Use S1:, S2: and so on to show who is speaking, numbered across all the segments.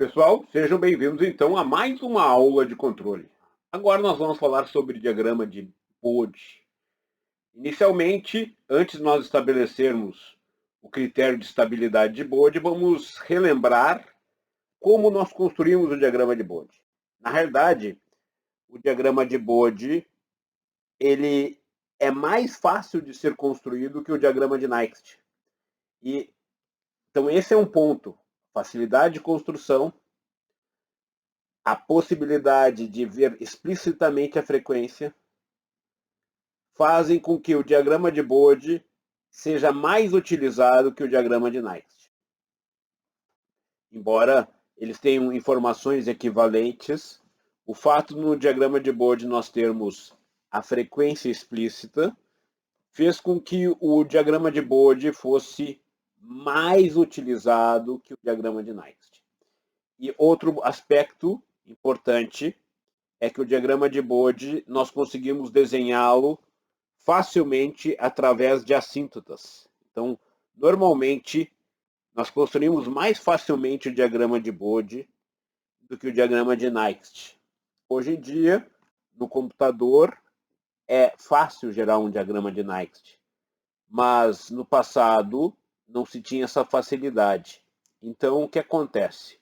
S1: Pessoal, sejam bem-vindos então a mais uma aula de controle. Agora nós vamos falar sobre diagrama de Bode. Inicialmente, antes de nós estabelecermos o critério de estabilidade de Bode, vamos relembrar como nós construímos o diagrama de Bode. Na realidade, o diagrama de Bode ele é mais fácil de ser construído que o diagrama de Next. Então esse é um ponto, facilidade de construção, a possibilidade de ver explicitamente a frequência, fazem com que o diagrama de Bode seja mais utilizado que o diagrama de Next. Embora eles tenham informações equivalentes, o fato no diagrama de Bode nós termos a frequência explícita fez com que o diagrama de Bode fosse mais utilizado que o diagrama de Next. E outro aspecto importante é que o diagrama de Bode nós conseguimos desenhá-lo facilmente através de assíntotas. Então, normalmente, nós construímos mais facilmente o diagrama de Bode do que o diagrama de Next. Hoje em dia, no computador, é fácil gerar um diagrama de Next, mas no passado não se tinha essa facilidade. Então, o que acontece?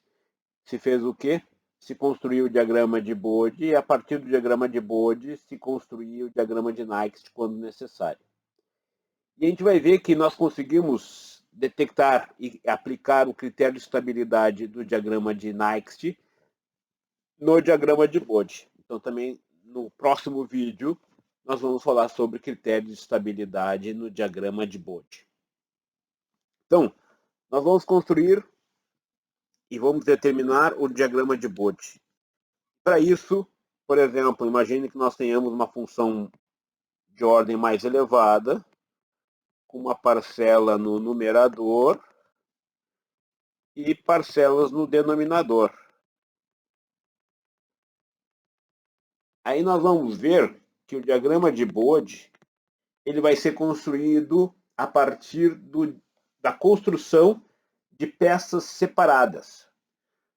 S1: Se fez o quê? Se construiu o diagrama de Bode e a partir do diagrama de Bode se construía o diagrama de Next quando necessário. E a gente vai ver que nós conseguimos detectar e aplicar o critério de estabilidade do diagrama de Next no diagrama de Bode. Então também no próximo vídeo nós vamos falar sobre critério de estabilidade no diagrama de Bode. Então, nós vamos construir e vamos determinar o diagrama de Bode. Para isso, por exemplo, imagine que nós tenhamos uma função de ordem mais elevada, com uma parcela no numerador e parcelas no denominador. Aí nós vamos ver que o diagrama de Bode ele vai ser construído a partir da construção de peças separadas.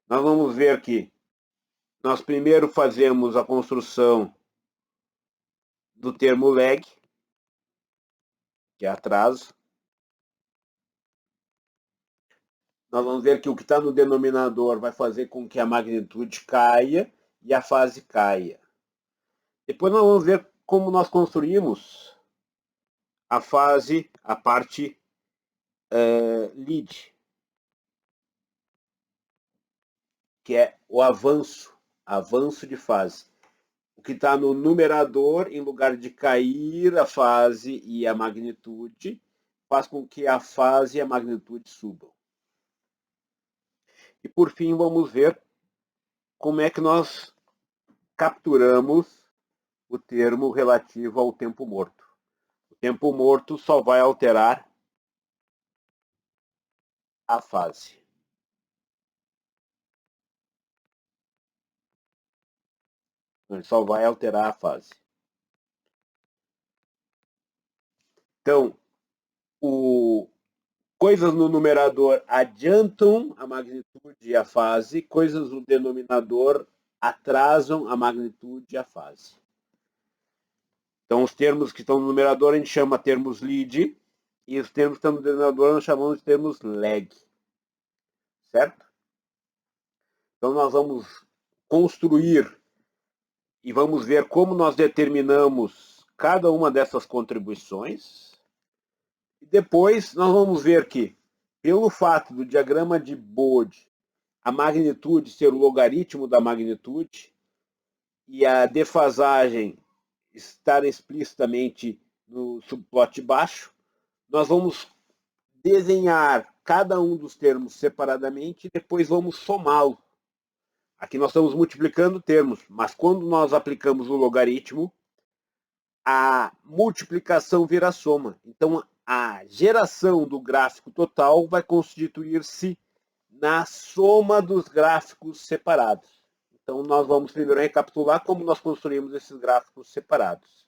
S1: Nós vamos ver que nós primeiro fazemos a construção do termo lag, que é atraso. Nós vamos ver que o que está no denominador vai fazer com que a magnitude caia e a fase caia. Depois nós vamos ver como nós construímos a fase, a parte lead, que é o avanço de fase. O que está no numerador, em lugar de cair a fase e a magnitude, faz com que a fase e a magnitude subam. E por fim, vamos ver como é que nós capturamos o termo relativo ao tempo morto. O tempo morto só vai alterar a fase. Ele só vai alterar a fase. Então, coisas no numerador adiantam a magnitude e a fase, coisas no denominador atrasam a magnitude e a fase. Então, os termos que estão no numerador a gente chama termos lead, e os termos que estão no denominador nós chamamos de termos lag. Certo? Então, nós vamos construir e vamos ver como nós determinamos cada uma dessas contribuições. E depois nós vamos ver que, pelo fato do diagrama de Bode, a magnitude ser o logaritmo da magnitude e a defasagem estar explicitamente no subplot baixo, nós vamos desenhar cada um dos termos separadamente e depois vamos somá-lo. Aqui nós estamos multiplicando termos, mas quando nós aplicamos o logaritmo, a multiplicação vira soma. Então, a geração do gráfico total vai constituir-se na soma dos gráficos separados. Então, nós vamos primeiro recapitular como nós construímos esses gráficos separados.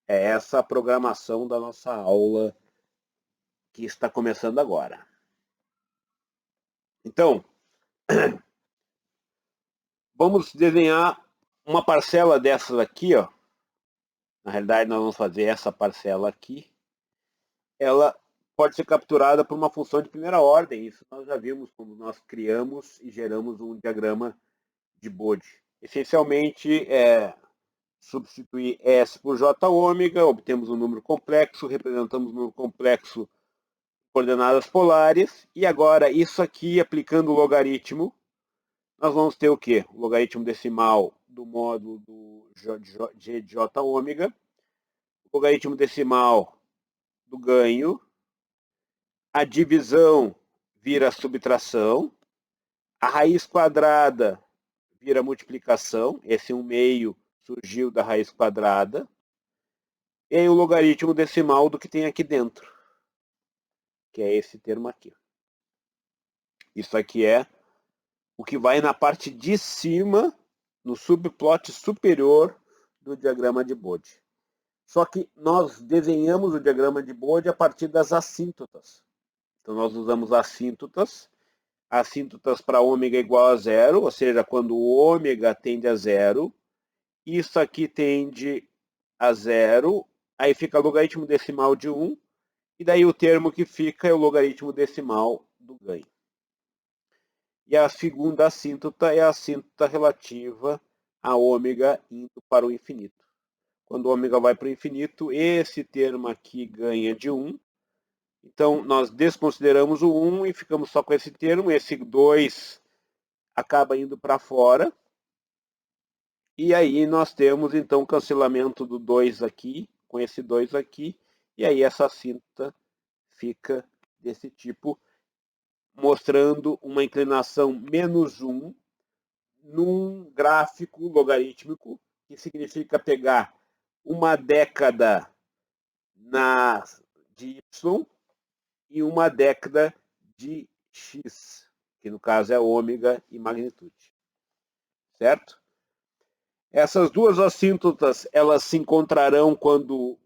S1: É essa a programação da nossa aula que está começando agora. Então, vamos desenhar uma parcela dessas aqui, ó. Na realidade, nós vamos fazer essa parcela aqui. Ela pode ser capturada por uma função de primeira ordem. Isso nós já vimos quando nós criamos e geramos um diagrama de Bode. Essencialmente, substituir S por J ômega, obtemos um número complexo, representamos um número complexo coordenadas polares, e agora isso aqui, aplicando o logaritmo, nós vamos ter o quê? O logaritmo decimal do módulo do G de J ômega, o logaritmo decimal do ganho, a divisão vira subtração, a raiz quadrada vira multiplicação, esse 1/2 surgiu da raiz quadrada, e aí o logaritmo decimal do que tem aqui dentro, que é esse termo aqui. Isso aqui é o que vai na parte de cima, no subplot superior do diagrama de Bode. Só que nós desenhamos o diagrama de Bode a partir das assíntotas. Então nós usamos assíntotas para ômega igual a zero, ou seja, quando o ômega tende a zero, isso aqui tende a zero, aí fica logaritmo decimal de 1, e daí o termo que fica é o logaritmo decimal do ganho. E a segunda assíntota é a assíntota relativa a ômega indo para o infinito. Quando o ômega vai para o infinito, esse termo aqui ganha de 1. Então, nós desconsideramos o 1 e ficamos só com esse termo. Esse 2 acaba indo para fora. E aí nós temos, então, o cancelamento do 2 aqui, com esse 2 aqui. E aí essa assíntota fica desse tipo, mostrando uma inclinação menos 1 num gráfico logarítmico, que significa pegar uma década de y e uma década de x, que no caso é ômega e magnitude. Certo? Essas duas assíntotas, elas se encontrarão quando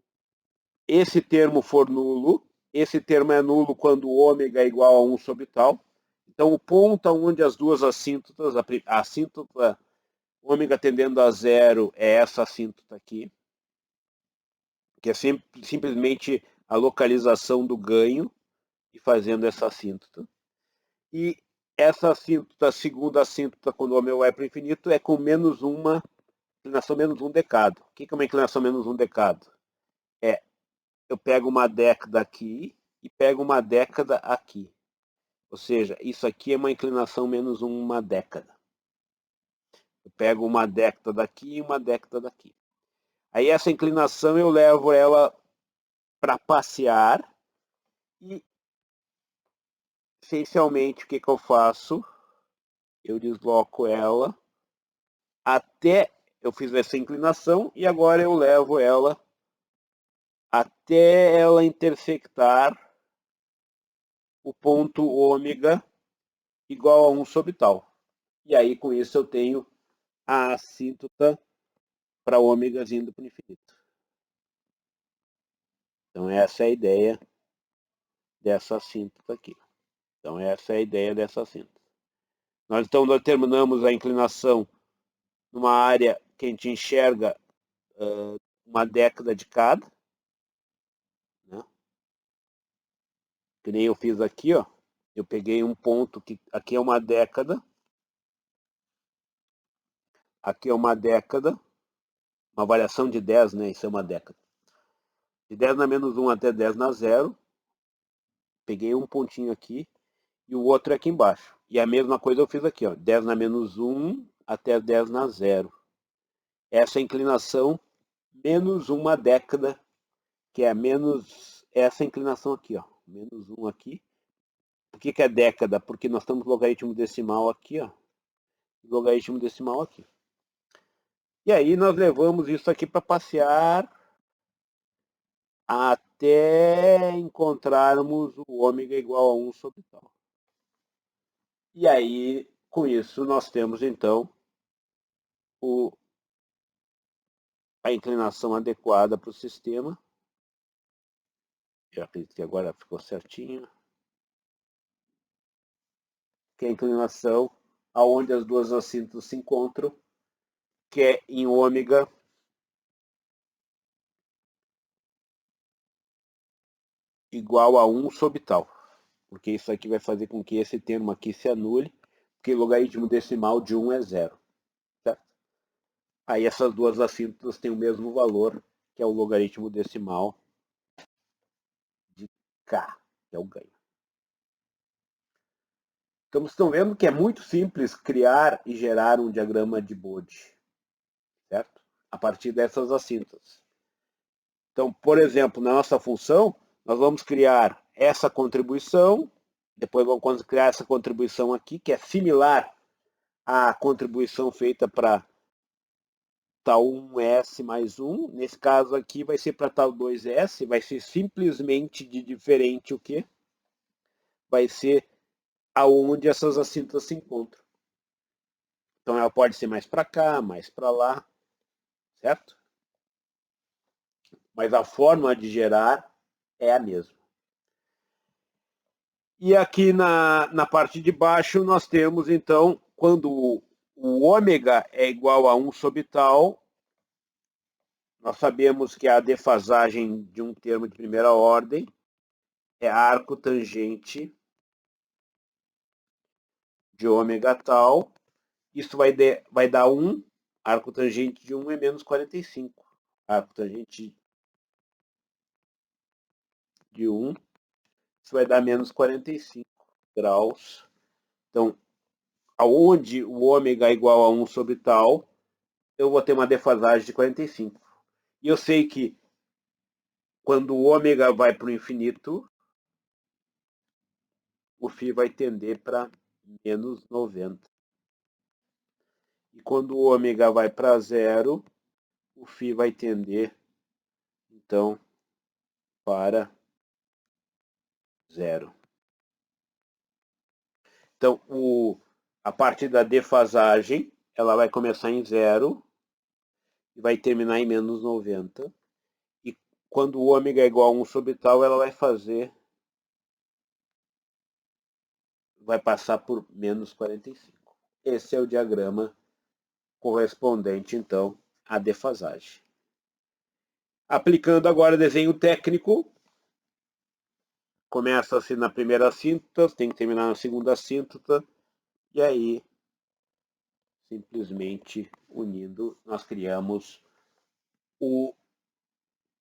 S1: esse termo for nulo. Esse termo é nulo quando o ômega é igual a 1 sobre tal. Então, o ponto onde as duas assíntotas, a assíntota ômega tendendo a zero é essa assíntota aqui, que é simplesmente a localização do ganho e fazendo essa assíntota. E essa assíntota, segunda assíntota, quando o ômega vai para o infinito, é com menos uma inclinação menos 1 decado. O que é uma inclinação menos 1 decado? Eu pego uma década aqui e pego uma década aqui. Ou seja, isso aqui é uma inclinação menos 1 década. Eu pego uma década daqui e uma década daqui. Aí essa inclinação eu levo ela para passear e, essencialmente, o que eu faço? Eu desloco ela até... Eu fiz essa inclinação e agora eu levo ela até ela intersectar o ponto ômega igual a 1 sobre tal. E aí, com isso, eu tenho a assíntota para ômegas indo para o infinito. Então, essa é a ideia dessa assíntota aqui. Então, essa é a ideia dessa assíntota. Nós, então, determinamos a inclinação numa área que a gente enxerga uma década de cada. Né? Que nem eu fiz aqui, ó. Eu peguei um ponto que aqui é uma década. Aqui é uma década. Uma variação de 10, né? Isso é uma década. De 10 na menos 1 até 10 na 0. Peguei um pontinho aqui e o outro aqui embaixo. E a mesma coisa eu fiz aqui, ó, 10 na menos 1 até 10 na 0. Essa é a inclinação menos uma década, que é menos essa inclinação aqui, ó, menos 1 aqui. Por que é década? Porque nós estamos no logaritmo decimal aqui, ó, logaritmo decimal aqui. E aí nós levamos isso aqui para passear até encontrarmos o ômega igual a 1 sobre tal. E aí, com isso, nós temos, então, a inclinação adequada para o sistema. Eu acredito que agora ficou certinho. Que é a inclinação aonde as duas assíntotas se encontram, que é em ômega igual a 1 sobre tal. Porque isso aqui vai fazer com que esse termo aqui se anule, porque o logaritmo decimal de 1 é 0. Certo? Aí essas duas assíntotas têm o mesmo valor, que é o logaritmo decimal de k, que é o ganho. Então, vocês estão vendo que é muito simples criar e gerar um diagrama de Bode, certo? A partir dessas assíntotas. Então, por exemplo, na nossa função, nós vamos criar essa contribuição, depois vamos criar essa contribuição aqui, que é similar à contribuição feita para tal 1S mais 1. Nesse caso aqui vai ser para tal 2S, vai ser simplesmente de diferente o quê? Vai ser aonde essas assíntotas se encontram. Então ela pode ser mais para cá, mais para lá, certo? Mas a forma de gerar é a mesma. E aqui na parte de baixo nós temos, então, quando o ômega é igual a 1 sobre tal, nós sabemos que a defasagem de um termo de primeira ordem é arco tangente de ômega tal. Isso vai dar 1, arco tangente de 1 é menos 45. Arco tangente de 1, isso vai dar menos 45 graus. Então, aonde o ômega é igual a 1 sobre tal, eu vou ter uma defasagem de 45. E eu sei que quando o ômega vai para o infinito, o φ vai tender para menos 90. E quando o ômega vai para zero, o φ vai tender, então, para zero. Então, a parte da defasagem, ela vai começar em zero e vai terminar em menos 90. E quando o ômega é igual a 1 sobre tal, ela vai passar por menos 45. Esse é o diagrama correspondente, então, à defasagem. Aplicando agora desenho técnico, começa-se na primeira assíntota, tem que terminar na segunda assíntota, e aí, simplesmente unindo, nós criamos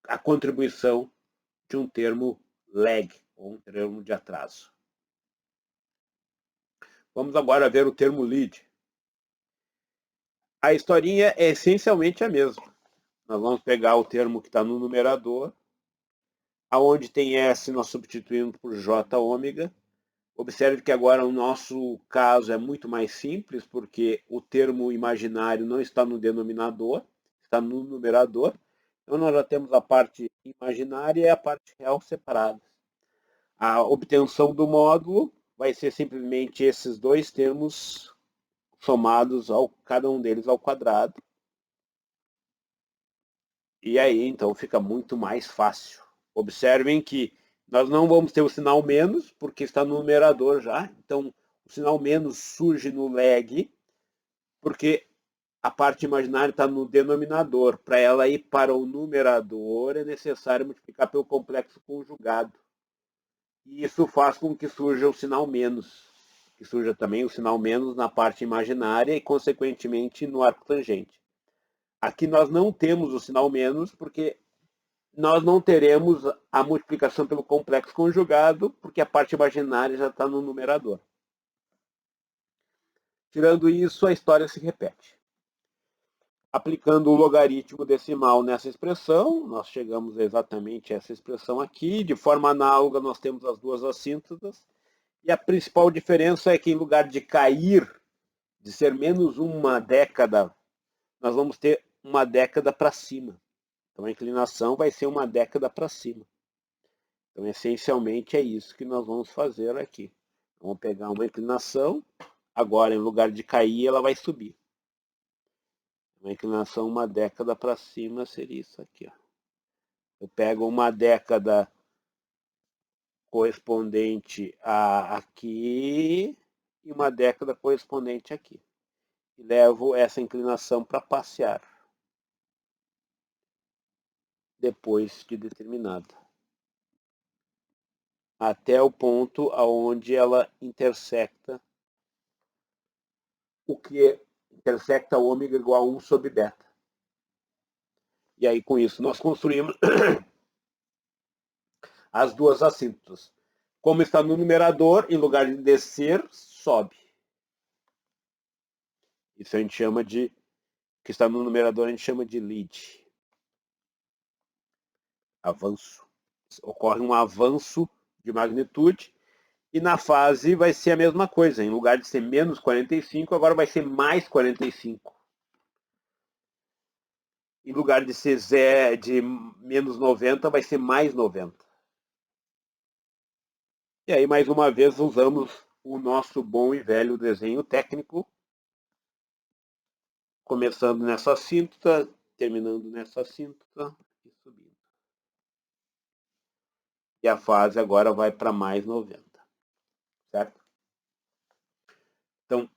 S1: a contribuição de um termo lag, ou um termo de atraso. Vamos agora ver o termo lead. A historinha é essencialmente a mesma. Nós vamos pegar o termo que está no numerador, aonde tem S nós substituímos por J ômega. Observe que agora o nosso caso é muito mais simples, porque o termo imaginário não está no denominador, está no numerador. Então nós já temos a parte imaginária e a parte real separadas. A obtenção do módulo vai ser simplesmente esses dois termos somados cada um deles ao quadrado. E aí, então, fica muito mais fácil. Observem que nós não vamos ter o sinal menos, porque está no numerador já. Então, o sinal menos surge no lag, porque a parte imaginária está no denominador. Para ela ir para o numerador, é necessário multiplicar pelo complexo conjugado. E isso faz com que surja o sinal menos, que surja também o sinal menos na parte imaginária e, consequentemente, no arco tangente. Aqui nós não temos o sinal menos, porque nós não teremos a multiplicação pelo complexo conjugado, porque a parte imaginária já está no numerador. Tirando isso, a história se repete. Aplicando o logaritmo decimal nessa expressão, nós chegamos exatamente a essa expressão aqui. De forma análoga, nós temos as duas assíntotas. E a principal diferença é que, em lugar de cair, de ser menos uma década, nós vamos ter uma década para cima. Então, a inclinação vai ser uma década para cima. Então, essencialmente, é isso que nós vamos fazer aqui. Vamos pegar uma inclinação, agora, em lugar de cair, ela vai subir. Uma inclinação uma década para cima seria isso aqui. Ó. Eu pego uma década correspondente a aqui e uma década correspondente aqui. E levo essa inclinação para passear, depois de determinada, até o ponto aonde ela intersecta o que intersecta ômega igual a 1 sobre beta. E aí, com isso, nós construímos as duas assíntotas. Como está no numerador, em lugar de descer, sobe. Isso a gente chama de, que está no numerador, a gente chama de lead. Avanço. Ocorre um avanço de magnitude e na fase vai ser a mesma coisa. Em lugar de ser menos 45, agora vai ser mais 45. Em lugar de ser de menos 90, vai ser mais 90. E aí, mais uma vez, usamos o nosso bom e velho desenho técnico, começando nessa assíntota, terminando nessa assíntota e subindo. E a fase agora vai para mais 90. Certo? Então,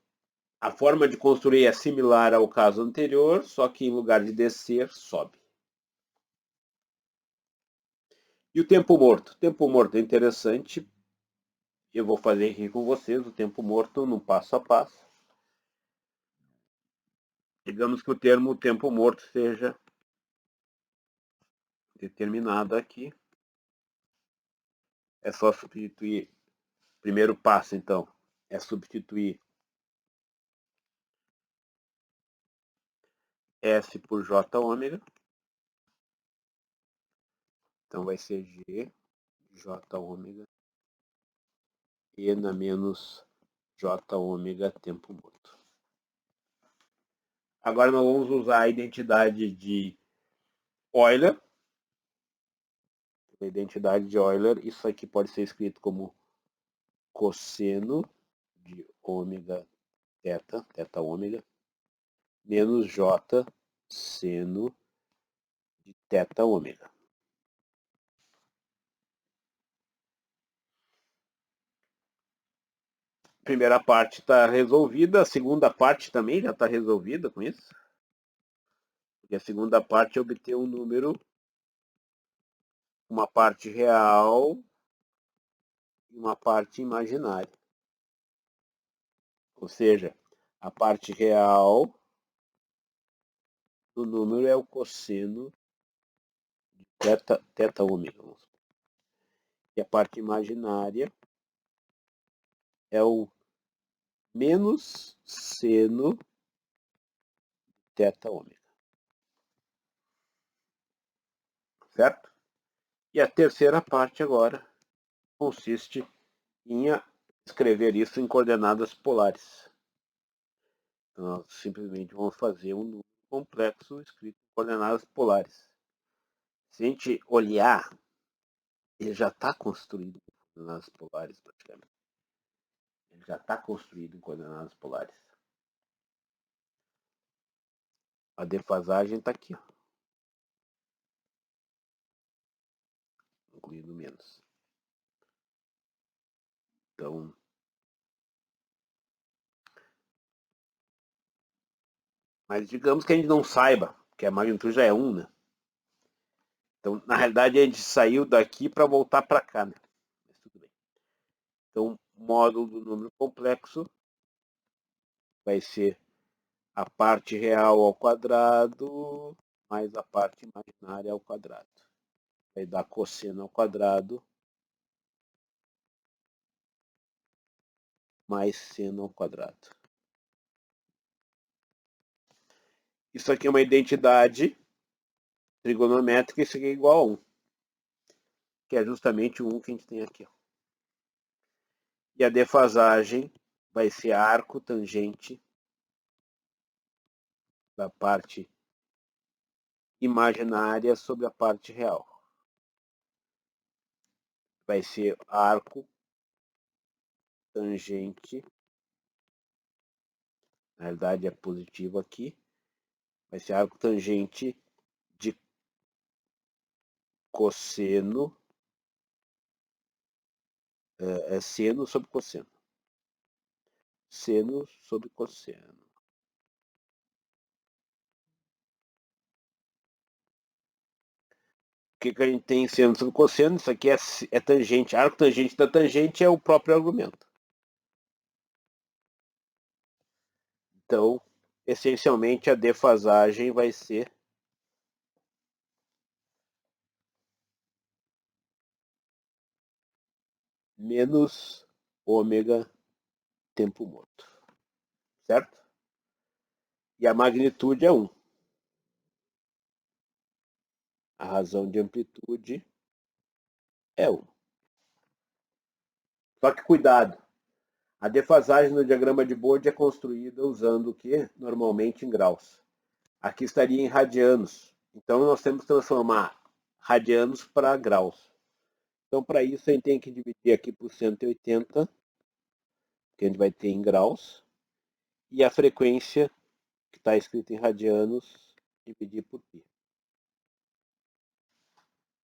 S1: a forma de construir é similar ao caso anterior, só que em lugar de descer, sobe. E o tempo morto? O tempo morto é interessante. Eu vou fazer aqui com vocês o tempo morto no passo a passo. Digamos que o termo tempo morto seja determinado aqui. É só substituir. Primeiro passo, então, é substituir S por J ômega. Então vai ser G, J ômega, E na menos J ômega tempo morto. Agora nós vamos usar a identidade de Euler. A identidade de Euler, isso aqui pode ser escrito como cosseno de ômega θ, θ ômega, menos J seno de θ ômega. A primeira parte está resolvida, a segunda parte também já está resolvida com isso. E a segunda parte é obter um número, uma parte real e uma parte imaginária. Ou seja, a parte real do número é o cosseno de θ ômega. E a parte imaginária é o menos seno de θ ômega. Certo? E a terceira parte agora consiste em escrever isso em coordenadas polares. Então, nós simplesmente vamos fazer um número complexo escrito em coordenadas polares. Se a gente olhar, ele já está construído em coordenadas polares praticamente. Ele já está construído em coordenadas polares. A defasagem está aqui, ó. Incluindo menos. Então, mas digamos que a gente não saiba, que a magnitude já é 1, né? Então, na realidade, a gente saiu daqui para voltar para cá, né? Mas tudo bem. Então, o módulo do número complexo vai ser a parte real ao quadrado mais a parte imaginária ao quadrado. Vai dar cosseno ao quadrado mais seno ao quadrado. Isso aqui é uma identidade trigonométrica, isso aqui é igual a 1. Que é justamente o 1 que a gente tem aqui. Ó. E a defasagem vai ser arco tangente da parte imaginária sobre a parte real. Vai ser arco tangente, na realidade é positivo aqui, vai ser arco tangente de cosseno, seno sobre cosseno. seno sobre cosseno. O que a gente tem em seno sobre cosseno? Isso aqui é tangente. Arco tangente da tangente é o próprio argumento. Então, essencialmente, a defasagem vai ser menos ômega tempo morto. Certo? E a magnitude é 1. A razão de amplitude é 1. Só que cuidado. A defasagem no diagrama de Bode é construída usando o quê? Normalmente em graus. Aqui estaria em radianos. Então, nós temos que transformar radianos para graus. Então, para isso, a gente tem que dividir aqui por 180, que a gente vai ter em graus, e a frequência, que está escrita em radianos, dividir por π.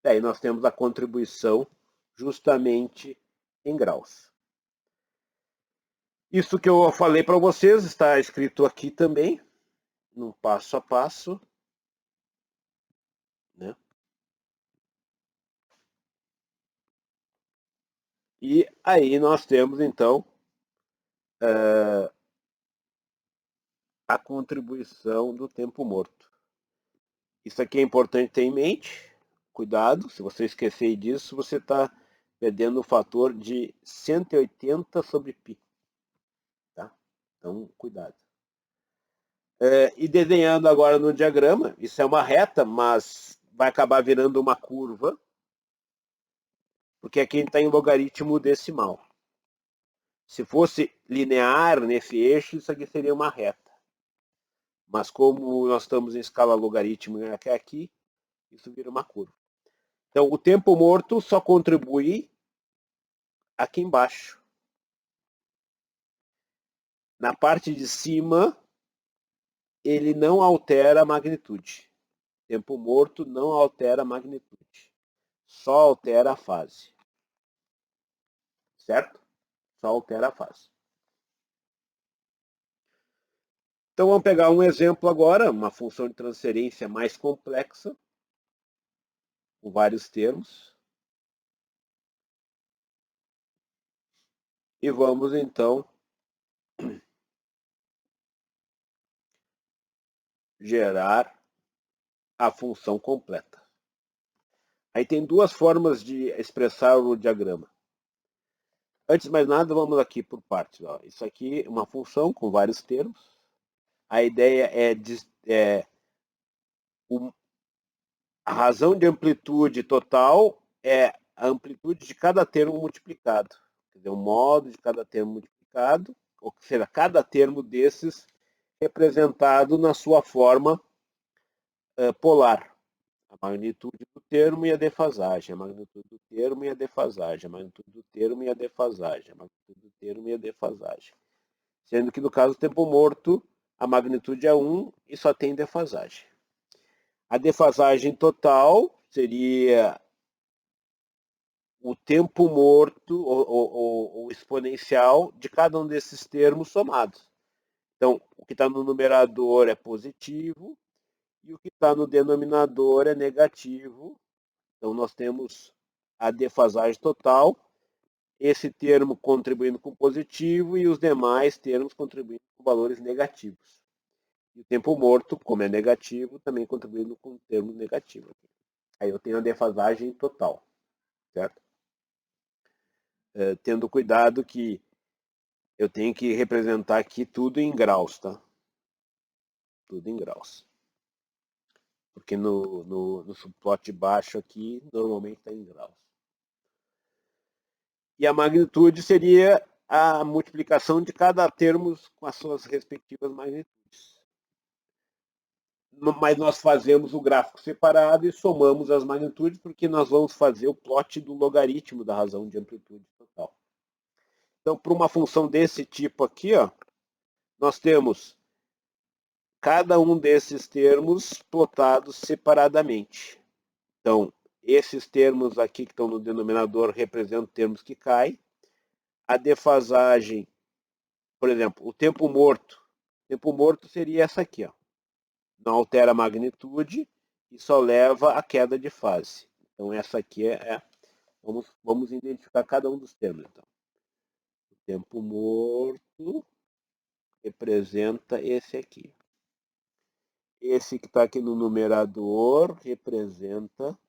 S1: Daí nós temos a contribuição justamente em graus. Isso que eu falei para vocês está escrito aqui também, no passo a passo, né? E aí nós temos, então, a contribuição do tempo morto. Isso aqui é importante ter em mente. Cuidado, se você esquecer disso, você está perdendo o fator de 180 sobre π. Tá? Então, cuidado. E desenhando agora no diagrama, isso é uma reta, mas vai acabar virando uma curva, porque aqui está em logaritmo decimal. Se fosse linear nesse eixo, isso aqui seria uma reta. Mas como nós estamos em escala logarítmica aqui, isso vira uma curva. Então, o tempo morto só contribui aqui embaixo. Na parte de cima, ele não altera a magnitude. Tempo morto não altera a magnitude. Só altera a fase. Certo? Só altera a fase. Então, vamos pegar um exemplo agora, uma função de transferência mais complexa, com vários termos. E vamos, então, gerar a função completa. Aí tem duas formas de expressar o diagrama. Antes de mais nada, vamos aqui por partes. Ó. Isso aqui é uma função com vários termos. A ideia a razão de amplitude total é a amplitude de cada termo multiplicado. Quer dizer, o modo de cada termo multiplicado, ou seja, cada termo desses representado na sua forma polar. A magnitude do termo e a defasagem, a magnitude do termo e a defasagem, a magnitude do termo e a defasagem, a magnitude do termo e a defasagem. Sendo que no caso do tempo morto, a magnitude é 1 e só tem defasagem. A defasagem total seria o tempo morto ou exponencial de cada um desses termos somados. Então, o que está no numerador é positivo e o que está no denominador é negativo. Então, nós temos a defasagem total, esse termo contribuindo com positivo e os demais termos contribuindo com valores negativos. E o tempo morto, como é negativo, também contribuindo com termo negativo. Aí eu tenho a defasagem total, certo? Tendo cuidado que eu tenho que representar aqui tudo em graus, tá? Tudo em graus. Porque no subplot baixo aqui, normalmente está em graus. E a magnitude seria a multiplicação de cada termo com as suas respectivas magnitudes. Mas nós fazemos o gráfico separado e somamos as magnitudes, porque nós vamos fazer o plot do logaritmo da razão de amplitude total. Então, para uma função desse tipo aqui, ó, nós temos cada um desses termos plotados separadamente. Então, esses termos aqui que estão no denominador representam termos que caem. A defasagem por exemplo, o tempo morto. O tempo morto seria essa aqui, ó. Não altera a magnitude e só leva à queda de fase. Então essa aqui vamos identificar cada um dos termos. Então. O tempo morto representa esse aqui. Esse que está aqui no numerador representa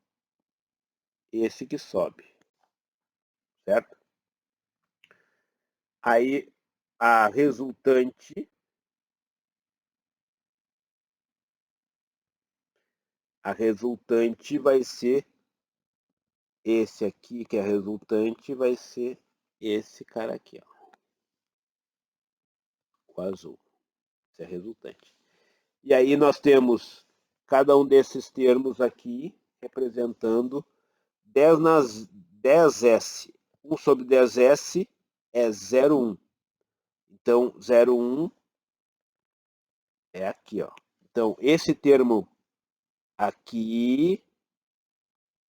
S1: esse que sobe. Certo? Aí a resultante vai ser esse aqui, que é a resultante, vai ser esse cara aqui, ó. O azul. Esse é a resultante. E aí nós temos cada um desses termos aqui representando 10S. 1 sobre 10S é 0,1. Então, 0,1 é aqui, ó. Então, esse termo aqui,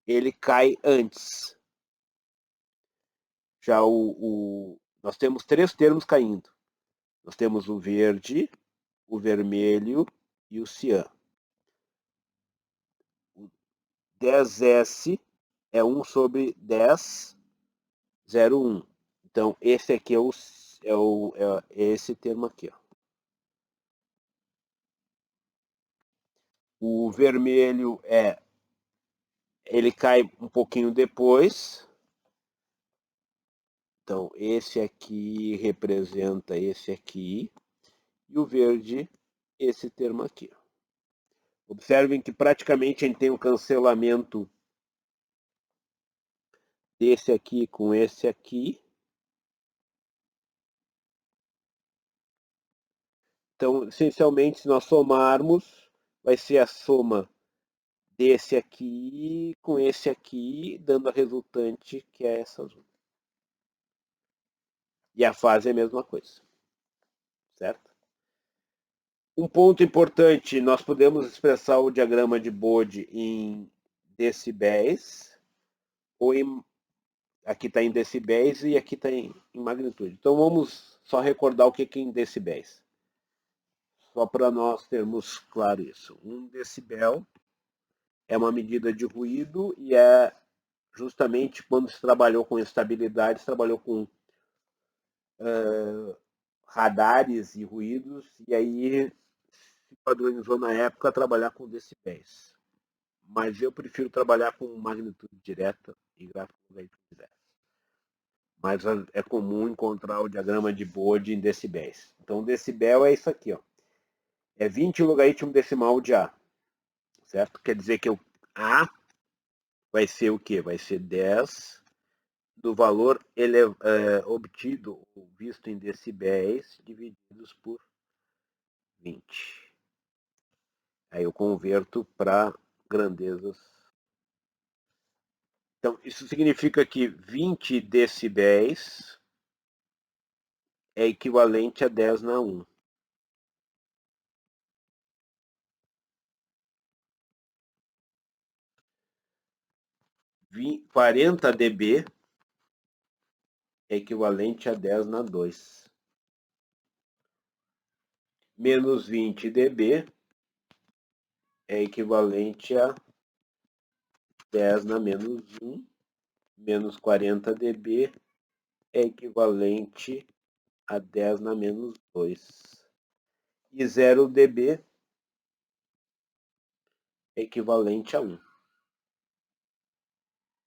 S1: ele cai antes. Já nós temos 3 termos caindo. Nós temos o verde, o vermelho e o cian. O 10S é 1 sobre 10, 0,1. Então, esse aqui é esse termo aqui, ó. O vermelho ele cai um pouquinho depois. Então, esse aqui representa esse aqui. E o verde, esse termo aqui. Observem que praticamente a gente tem um cancelamento desse aqui com esse aqui. Então, essencialmente, se nós somarmos, vai ser a soma desse aqui com esse aqui, dando a resultante, que é essa azul. E a fase é a mesma coisa. Certo? Um ponto importante, nós podemos expressar o diagrama de Bode em decibéis, ou aqui está em decibéis e aqui está em magnitude. Então vamos só recordar o que é em decibéis. Só para nós termos claro isso. 1 decibel é uma medida de ruído e é justamente quando se trabalhou com estabilidade, se trabalhou com radares e ruídos, e aí se padronizou na época trabalhar com decibéis. Mas eu prefiro trabalhar com magnitude direta e gráfico logarítmico inverso. Mas é comum encontrar o diagrama de Bode em decibéis. Então, decibel é isso aqui, ó. É 20 logaritmo decimal de A. Certo? Quer dizer que A vai ser o quê? Vai ser 10 do valor obtido ou visto em decibéis divididos por 20. Aí eu converto para grandezas. Então, isso significa que 20 decibéis é equivalente a 10 na 1. 40 dB é equivalente a 10 na 2. Menos 20 dB é equivalente a 10 na menos 1. Menos 40 dB é equivalente a 10 na menos 2. E 0 dB é equivalente a 1.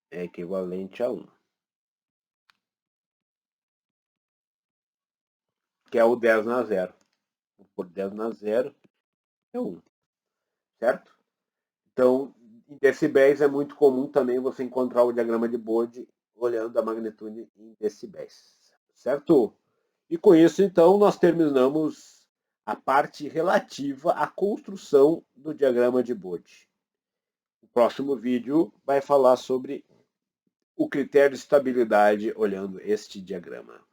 S1: É equivalente a 1. Que é o 10 na 0. Por 10 na 0 é 1. Certo? Então, em decibéis é muito comum também você encontrar o diagrama de Bode olhando a magnitude em decibéis. Certo? E com isso, então, nós terminamos a parte relativa à construção do diagrama de Bode. O próximo vídeo vai falar sobre o critério de estabilidade olhando este diagrama.